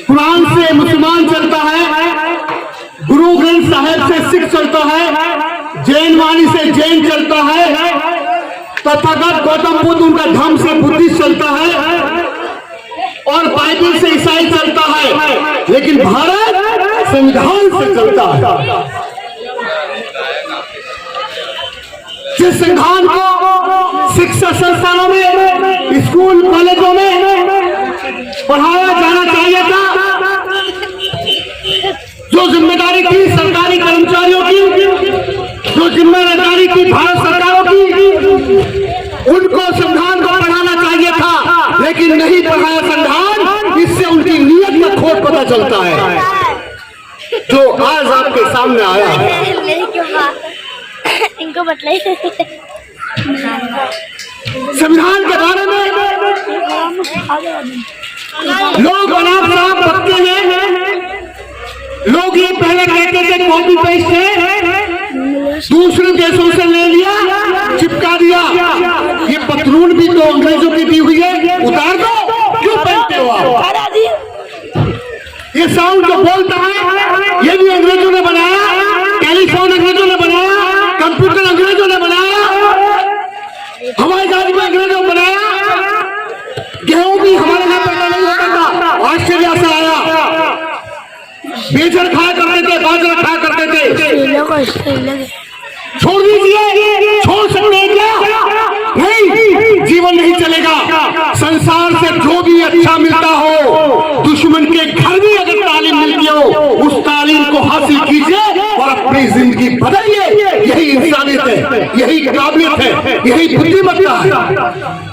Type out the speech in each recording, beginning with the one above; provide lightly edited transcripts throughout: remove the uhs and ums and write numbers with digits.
कुरान से मुसलमान चलता है, गुरु ग्रंथ साहिब से सिख चलता है, जैन वाणी से जैन चलता है, तथागत गौतम बुद्ध उनका धर्म से बुद्धिस्ट चलता है और बाइबल से ईसाई चलता है, लेकिन भारत संविधान से चलता है। जिस संविधान को शिक्षा संस्थानों में, स्कूल कॉलेजों में पढ़ाया जाना चाहिए था, जो जिम्मेदारी थी सरकारी कर्मचारियों की, जो जिम्मेदारी थी भारत सरकारों की, उनको संविधान को पढ़ाना चाहिए था, लेकिन नहीं पढ़ाया संविधान। इससे उनकी नीयत का खोट पता चलता है, जो आज आपके सामने आया है। इनको बतलाइए संविधान के बारे में लोग अनाप शराब बकते हैं। लोग ये पहले कहते थे कॉपी पेस्ट है, दूसरे देशों से ले लिया, चिपका दिया। ये पतलून भी तो अंग्रेजों की दी हुई है, उतार दो, क्यों पहनते हो आप? ये साउंड जो बोलता है ये भी अंग्रेजों ने बनाया, टेलीफोन अंग्रेजों ने बनाया, कंप्यूटर अंग्रेजों ने बनाया, हवाई जहाज भी अंग्रेजों ने बनाया, गेहूं भी हमारे यहाँ पैदा नहीं होता था, ऑस्ट्रेलिया से आया। बेजर खाया करते थे, बाजरा खाया करते थे। छोड़ दीजिए, छोड़ सकते हैं क्या? नहीं, जीवन नहीं चलेगा। संसार से जो भी अच्छा मिलता हो, दुश्मन के घर भी अगर तालीम मिलती हो, उस तालीम को हासिल कीजिए और अपनी जिंदगी बदलिए। यही इंसानियत है, यही काबिलियत है, यही बुद्धिमत्ता है।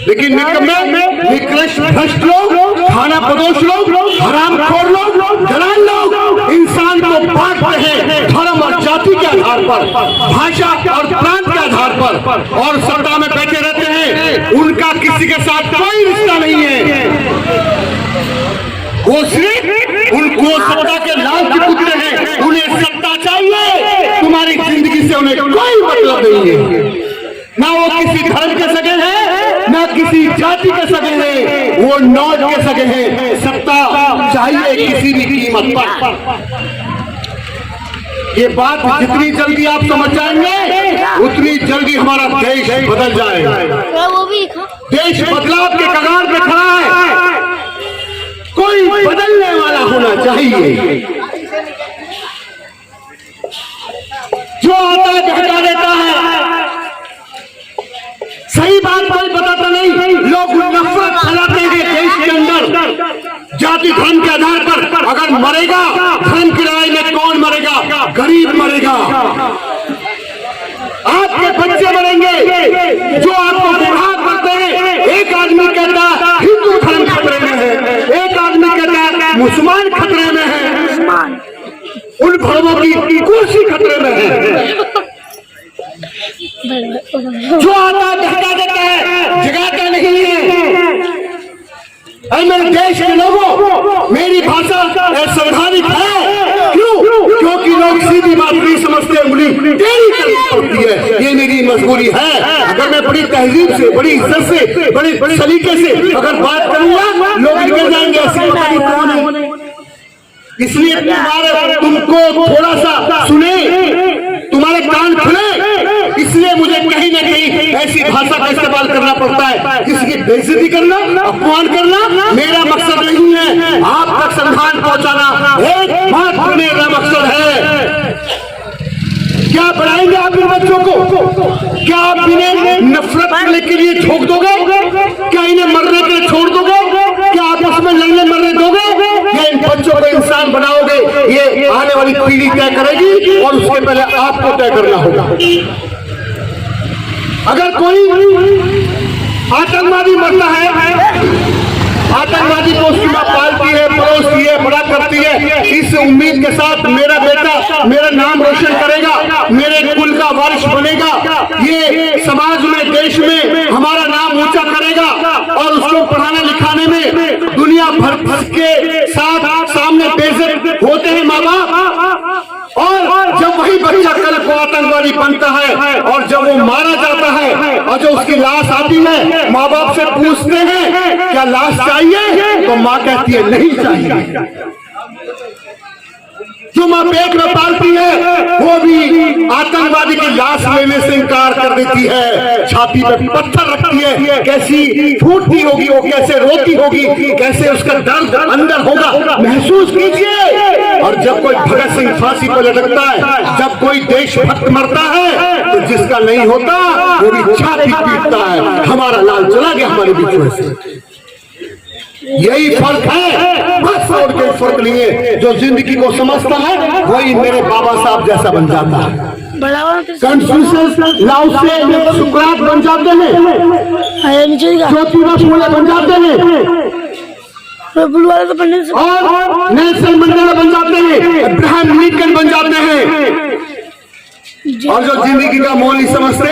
लेकिन निकृष्ट भ्रष्ट लोग, खाना पदोश लोग, हरामखोर लोग, जलाल लोग इंसान को बांटते हैं धर्म और जाति के आधार पर, भाषा और प्रांत के आधार पर, और सत्ता में बैठे रहते हैं। उनका किसी के साथ कोई रिश्ता नहीं है। वो सिर्फ उनको सत्ता के लाल के पुतले हैं, उन्हें सत्ता चाहिए, तुम्हारी जिंदगी से उन्हें कोई मतलब नहीं है। ना वो किसी धर्म के सगे हैं, ना किसी जाति के सगे हैं, वो नौज के सगे हैं। सत्ता चाहिए किसी भी कीमत पर। ये बात जितनी जल्दी आप समझ जाएंगे, उतनी जल्दी हमारा देश बदल जाएगा। देश बदलाव के कगार पे खड़ा है, कोई बदलने वाला होना चाहिए। जो आता है बहका देता है, सही बात कोई बताता नहीं। लोग नफरत फैलाते हैं देश के अंदर, जाति धर्म के आधार पर। अगर मरेगा धर्म की लड़ाई में, कौन मरेगा? गरीब मरेगा, आपके बच्चे मरेंगे जो आपको गुमराह करते हैं। एक आदमी कहता है हिंदू धर्म खतरे में है, एक आदमी कहता है मुसलमान खतरे में है, उन धर्मों की कुर्सी खतरे में है। जो आता बहका देता है, जगाता नहीं है। अरे मेरे देश के लोगों, मेरी भाषा संवैधानिक है। क्यों? क्योंकि लोग सीधी बात नहीं समझते, उंगली टेढ़ी करनी पड़ती है। ये मेरी मजबूरी है। अगर मैं बड़ी तहजीब से, बड़ी इज्जत से, बड़ी सलीके से अगर बात करूंगा, लोग निकल जाएंगे ऐसी कौन है। इसलिए तुमको थोड़ा सा सुने, तुम्हारे कान खुले, इसलिए मुझे कहीं ना कहीं ऐसी भाषा का इस्तेमाल करना पड़ता है। किसी की बेइज्जती करना, अपमान करना मेरा मकसद नहीं है। आप तक संविधान पहुंचाना एकमात्र मेरा मकसद है। क्या पढ़ाएंगे आप इन बच्चों को? क्या आप इन्हें नफरत करने के लिए झोंक दोगे? क्या इन्हें मरने के लिए छोड़ दोगे? क्या आपस में लड़ने मरने दोगे? या इन बच्चों को इंसान बनाओगे? ये आने वाली पीढ़ी तय करेगी और उसके पहले आपको तय करना होगा। अगर कोई आतंकवादी मरता है, आतंकवादी को उसकी मां पालती है, परोसती है, बड़ा करती है, इस उम्मीद के साथ मेरा बेटा मेरा नाम रोशन करेगा, मेरे कुल का वारिस बनेगा, ये समाज में, देश में हमारा नाम ऊंचा करेगा और उसको पढ़ाने लिखाने में दुनिया भर के साथ सामने बेइज्जत होते हैं माँ बाप। और जब वही बच्चा कल को आतंकवादी बनता है और जब वो मारा जाता है और जो उसकी लाश आती है माँ बाप से पूछते हैं क्या लाश चाहिए, तो माँ कहती है नहीं चाहिए। जो माँ पेट में पालती है वो भी आतंकवादी की लाश लेने से इनकार कर देती है, छाती पे पत्थर रखती है, कैसी फूटती होगी वो, कैसे रोती होगी, कैसे उसका दर्द अंदर होगा, महसूस कीजिए। और जब कोई भगत सिंह फांसी पर लटकता है, जब कोई देशभक्त मरता है, तो जिसका नहीं होता वो भी छाती पीटता है। हमारा लाल चला गया हमारे बीच में से। यही फर्क है, बस और कोई फर्क नहीं है। जो जिंदगी को समझता है वही मेरे बाबा साहब जैसा बन जाता है। कन्फ्यूशियस, लाओ से, सुकरात बन जाते हैं, ज्योतिबा फूले बन जाते हैं, और नेल्सन मंडेला बन जाते हैं, अब्राहम लिंकन बन जाते हैं। और जो जिंदगी का मोल नहीं समझते,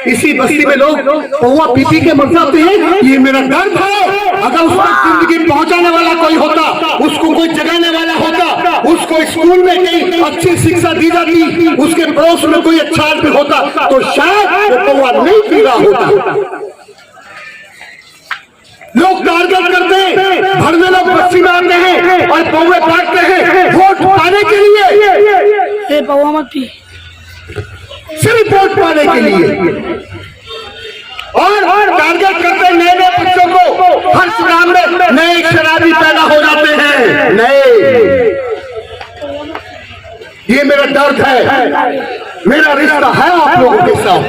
इसी बस्ती में लोग पौवा पी के मर जाते हैं। ये मेरा दर्द है। अगर उसको जिंदगी पहुंचाने वाला कोई होता, उसको कोई जगाने वाला होता, उसको स्कूल में कहीं अच्छी शिक्षा दी जाती, उसके पड़ोस में कोई अच्छा आदमी होता, तो शायद वो पौवा नहीं पी रहा होता। लोग टारगेट करते हैं, भर में लोग बस्ती में आते हैं और पौवे बांटते हैं वोट पाने के लिए, पौवा मत पी, सिर्फ वोट पाने के लिए। और टारगेट करते हैं नए नए बच्चों को, हर ग्राम में नए शराबी पैदा हो जाते हैं, नए। ये मेरा दर्द है, मेरा रिश्ता है आप लोगों के साथ,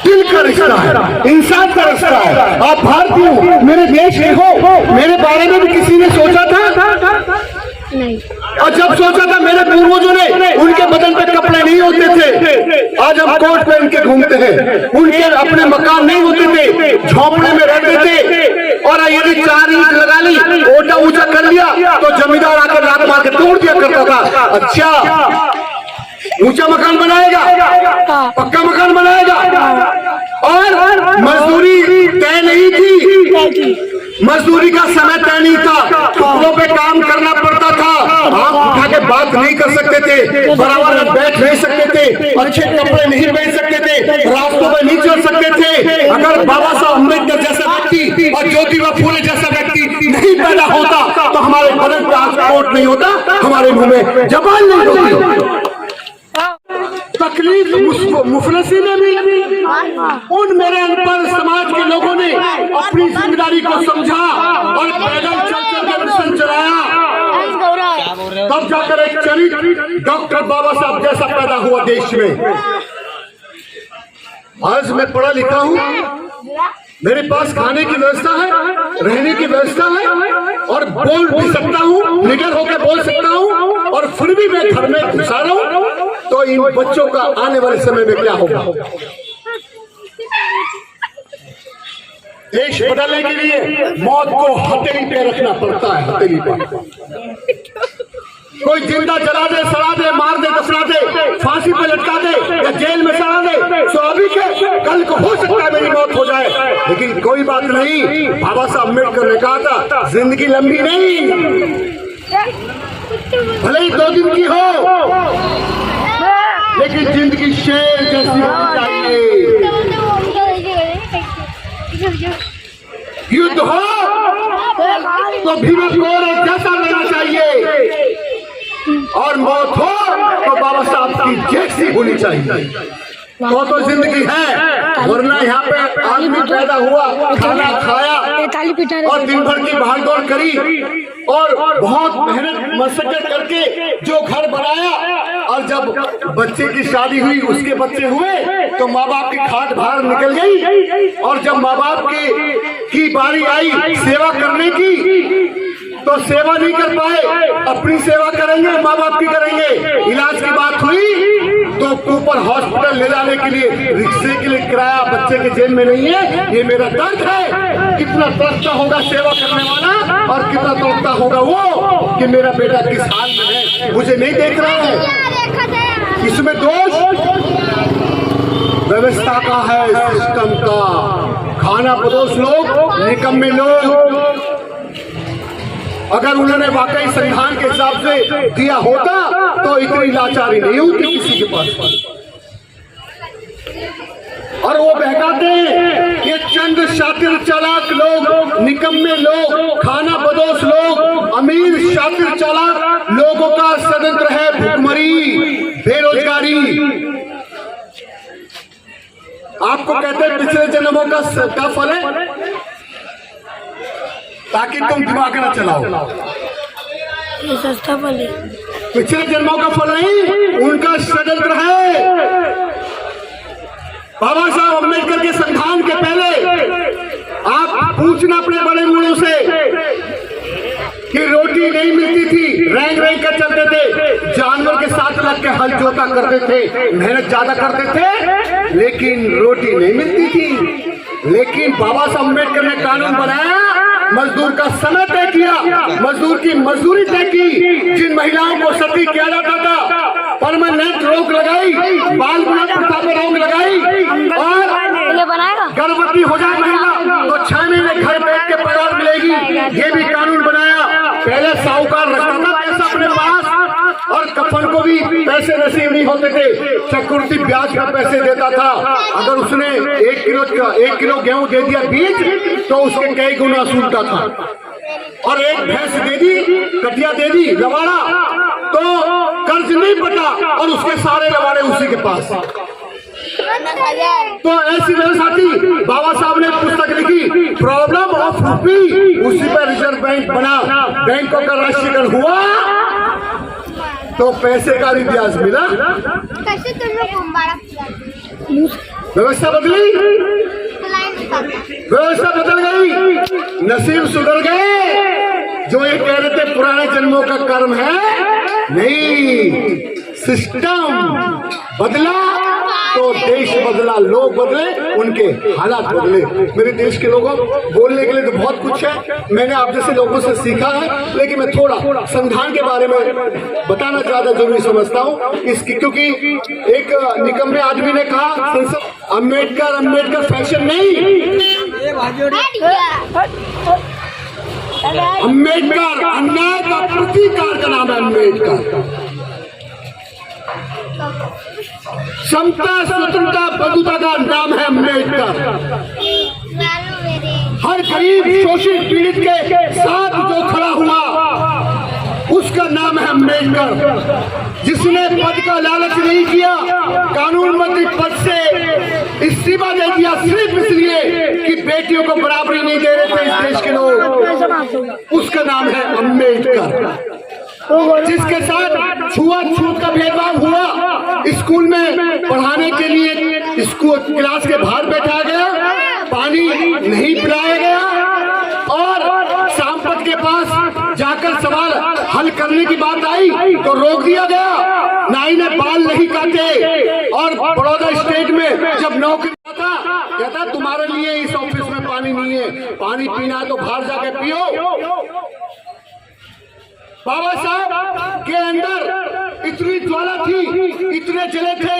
दिल का रिश्ता है, इंसान का रिश्ता है। आप भारतीय हो, मेरे देश के हो, मेरे बारे में भी किसी ने सोचा था नहीं। और जब सोचा था मेरे पूर्वजों ने, उनके बदन पे कपड़े नहीं होते थे, आज हम कोट पहन के घूमते हैं। उनके अपने मकान नहीं होते थे, झोंपड़े में रहते थे, और यदि 4 ईंट लगा ली, ओटा ऊंचा कर लिया, तो जमींदार आकर लात मार के तोड़ दिया करता था। अच्छा, ऊंचा मकान बनाएगा, पक्का मकान बनाएगा, और मजदूरी तय नहीं थी, मजदूरी का समय तय नहीं था, टुकड़ों पे काम करना पड़ता था, आंख उठा के बात नहीं कर सकते थे, बराबर में बैठ नहीं सकते थे, अच्छे कपड़े नहीं पहन सकते थे, रास्तों में नहीं चल सकते थे। अगर बाबा साहब अम्बेडकर जैसा व्यक्ति और ज्योतिबा फूले जैसा व्यक्ति नहीं पैदा होता, तो हमारे बदन ट्रांसपोर्ट नहीं होता, हमारे मुंह में जबान नहीं होती। तकलीफ मुफलसी में भी उन मेरे अनपढ़ समाज के लोगों ने अपनी जिम्मेदारी को समझा और पैदल चल कर मिशन चलाया, तब जाकर एक चरित्र डॉक्टर बाबा साहब जैसा पैदा हुआ देश में। आज मैं पढ़ा लिखा हूँ, मेरे पास खाने की व्यवस्था है, रहने की व्यवस्था है, और बोल भी सकता हूँ, लीडर होकर बोल सकता हूँ, और फिर भी मैं घर में घुसा रहा हूँ, तो इन बच्चों का आने वाले समय में क्या होगा? देश बदलने के लिए मौत को हथेली पे रखना पड़ता है, हथेली पे। कोई जिंदा जला दे, सड़ा दे, मार दे, दफना दे, फांसी पे लटका दे या जेल में सड़ा दे, तो अभी के कल को हो सकता है मेरी मौत हो जाए, लेकिन कोई बात नहीं। बाबा साहब अम्बेडकर ने कहा था जिंदगी लंबी नहीं, भले ही 2 दिन की हो, लेकिन जिंदगी शेर जैसी होनी चाहिए। युद्ध हो तो भीम जैसा लेना चाहिए, और मौत हो तो बाबा साहब की जैसी होनी चाहिए। तो जिंदगी है, वरना यहाँ पे आदमी पैदा हुआ, खाना खाया और दिन भर की भागदौड़ करी और बहुत मेहनत मशक्कत करके जो घर बनाया, और जब बच्चे की शादी हुई, उसके बच्चे हुए, तो माँ बाप की खाट भार निकल गई, और जब माँ बाप की बारी आई सेवा करने की, तो सेवा नहीं कर पाए, अपनी सेवा करेंगे, माँ बाप की करेंगे। इलाज की बात हुई तो ऊपर हॉस्पिटल ले जाने के लिए रिक्शे के लिए किराया बच्चे के जेब में नहीं है। ये मेरा दर्द है। कितना तड़पता होगा सेवा करने वाला, और कितना तड़पता होगा वो कि मेरा बेटा किस हाल में है, मुझे नहीं देख रहा है। इसमें दोष व्यवस्था का है, सिस्टम का। खाना परोस लोग निकम्मे लोग। अगर उन्होंने वाकई संविधान के हिसाब से दिया होता तो इतनी लाचारी नहीं होती किसी के पास। और वो बहकाते हैं कि चंद शातिर चालाक लोग, निकम्मे लोग, खाना बदोश लोग, अमीर शातिर चालाक लोगों का षड्यंत्र है भुखमरी, बेरोजगारी। आपको कहते हैं पिछले जन्मों का फल है, ताकि तुम दिमाग न चलाओ। ये सस्ता फल है। पिछले जन्मों का फल नहीं, उनका षड्यंत्र है। बाबा साहब अम्बेडकर के संविधान के पहले आप पूछना अपने बड़े बूढ़ों से कि रोटी नहीं मिलती थी, रैंग रैंग कर चलते थे, जानवर के साथ लग के हल जोता करते थे, मेहनत ज्यादा करते थे, लेकिन रोटी नहीं मिलती थी। लेकिन बाबा साहब अम्बेडकर ने कानून बनाया, मजदूर का समय तय किया, मजदूर की मजदूरी तय की, जिन महिलाओं को सती किया जाता था परमानेंट रोक लगाई, बाल विवाह प्रथा पर रोक लगाई, और गर्भवती हो जाए महिला तो 6 महीने घर बैठ के पगार मिलेगी, ये भी कानून बनाया। पहले साहूकार रखता था पैसा अपने पास, और कफन को भी पैसे नसीब नहीं होते थे, चक्रवृद्धि ब्याज पर पैसे देता था। अगर उसने 1 किलो गेहूं दे दिया बीज तो उसके कई गुना सूलता था, और एक भैंस दे दी, कटिया दे दी, लवाड़ा, तो कर्ज नहीं पटा और उसके सारे लवाड़े उसी के पास। तो ऐसी मेरे साथी बाबा साहब ने पुस्तक लिखी प्रॉब्लम ऑफ रूपी, उसी पर रिजर्व बैंक बना, बैंकों का राष्ट्रीयकरण हुआ तो पैसे का भी ब्याज मिला, कैसे तुम लोग व्यवस्था बदली, व्यवस्था बदल गई, नसीब सुधर गए। जो ये कह रहे थे पुराने जन्मों का कर्म है, नहीं, सिस्टम बदला तो देश बदला, लोग बदले, उनके हालात बदले। मेरे देश के लोगों, बोलने के लिए तो बहुत कुछ है, मैंने आप जैसे लोगों से सीखा है, लेकिन मैं थोड़ा संविधान के बारे में बताना ज्यादा जरूरी समझता हूँ इसकी, क्योंकि एक निकम्मे आदमी ने कहा संसद अम्बेडकर फैशन नहीं, अम्बेडकर अन्याय का प्रतीकार का नाम है। अम्बेडकर समता, स्वतंत्रता, बंधुता का नाम है अम्बेडकर। हर गरीब, शोषित, पीड़ित के साथ जो खड़ा हुआ उसका नाम है अम्बेडकर। जिसने पद का लालच नहीं किया, कानून मंत्री पद से इस्तीफा दे दिया सिर्फ इसलिए कि बेटियों को बराबरी नहीं दे रहे थे इस देश के लोग, उसका नाम है अम्बेडकर। जिसके साथ छुआछूत का भेदभाव हुआ, स्कूल में पढ़ाने के लिए स्कूल क्लास के बाहर बैठा गया, पानी नहीं पिलाया गया, और सांपत के पास जाकर सवाल हल करने की बात आई तो रोक दिया गया, नाई ने बाल नहीं काटे। और बड़ौदा स्टेट में जब नौकरी था, कहता तुम्हारे लिए इस ऑफिस में पानी नहीं है, पानी पीना है तो बाहर जाके पियो। बाबा साहब के अंदर इतनी ज्वाला थी, इतने जले थे,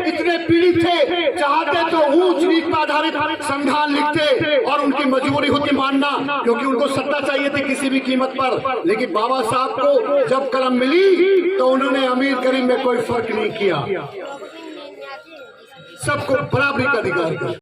इतने पीड़ित थे, चाहते तो ऊंच नीच पर आधारित संविधान लिखते, और उनकी मजबूरी होती मानना, क्योंकि उनको सत्ता चाहिए थी किसी भी कीमत पर। लेकिन बाबा साहब को जब कलम मिली तो उन्होंने अमीर गरीब में कोई फर्क नहीं किया, सबको बराबरी का अधिकार दिया।